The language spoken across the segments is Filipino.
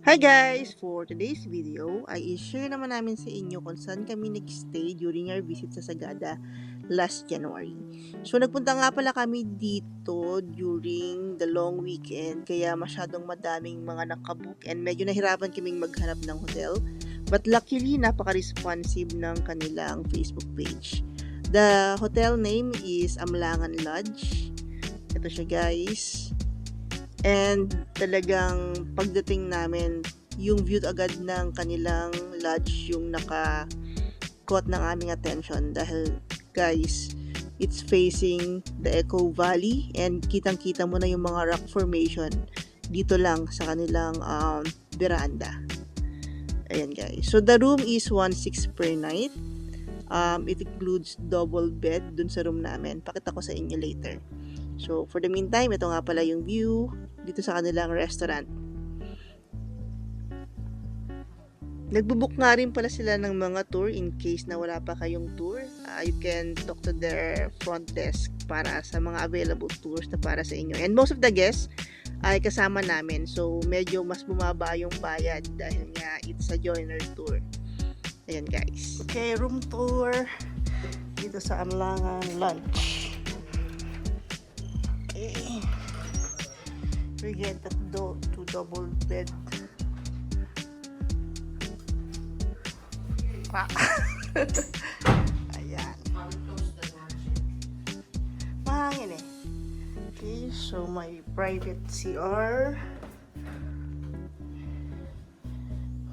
Hi guys! For today's video ay i-share naman namin sa inyo kung saan kami nag-stay during our visit sa Sagada last January. So nagpunta nga pala kami dito during the long weekend kaya masyadong madaming mga nakabook and medyo nahirapan kaming maghanap ng hotel. But luckily napaka-responsive ng kanilang Facebook page. The hotel name is Amlangan Lodge. Ito siya guys. And talagang pagdating namin, yung view agad ng kanilang lodge yung naka-caught ng aming attention dahil guys, it's facing the Echo Valley and kitang-kita mo na yung mga rock formation dito lang sa kanilang veranda. Ayan guys. So the room is 1,600 per night. It includes double bed dun sa room namin. Pakita ko sa inyo later. So, for the meantime, ito nga pala yung view dito sa kanilang restaurant. Nagbubook nga rin pala sila ng mga tour in case na wala pa kayong tour. You can talk to their front desk para sa mga available tours na para sa inyo. And most of the guests ay kasama namin. So, medyo mas bumaba yung bayad dahil nga it's a joiner tour. Ayan guys. Okay, room tour dito sa Amlangan Lodge. We get the two double bed. Ayan. Mahangin eh. Okay, so my private CR.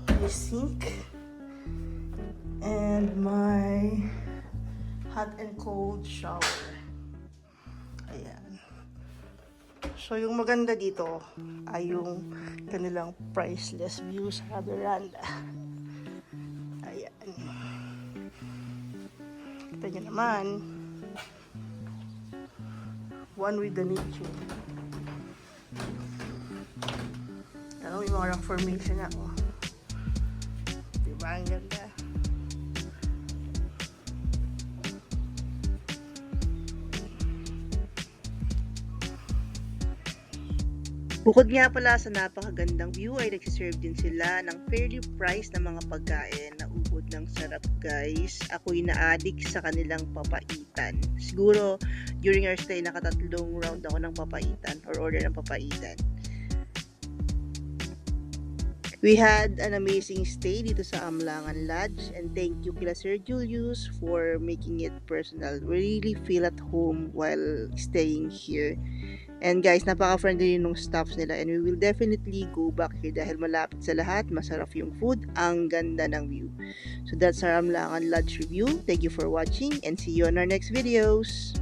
My sink. And my hot and cold shower. Ayan. So, yung maganda dito ay yung kanilang priceless view sa veranda. Ayan. Kita nyo naman. One with the nature. Alam mo yung mga rock formation na. Oh. Diba ang ganda? Bukod nga pala sa napakagandang view ay nagsiserve din sila ng fairly priced na mga pagkain na ubod ng sarap guys. Ako'y na-addict sa kanilang papaitan. Siguro during our stay nakatatlong round ako ng papaitan or order ng papaitan. We had an amazing stay dito sa Amlangan Lodge and thank you kila Sir Julius for making it personal. We really feel at home while staying here. And guys, napaka-friendly nung staffs nila and we will definitely go back here dahil malapit sa lahat, masarap yung food, ang ganda ng view. So that's our Amlangan Lodge review. Thank you for watching and see you on our next videos.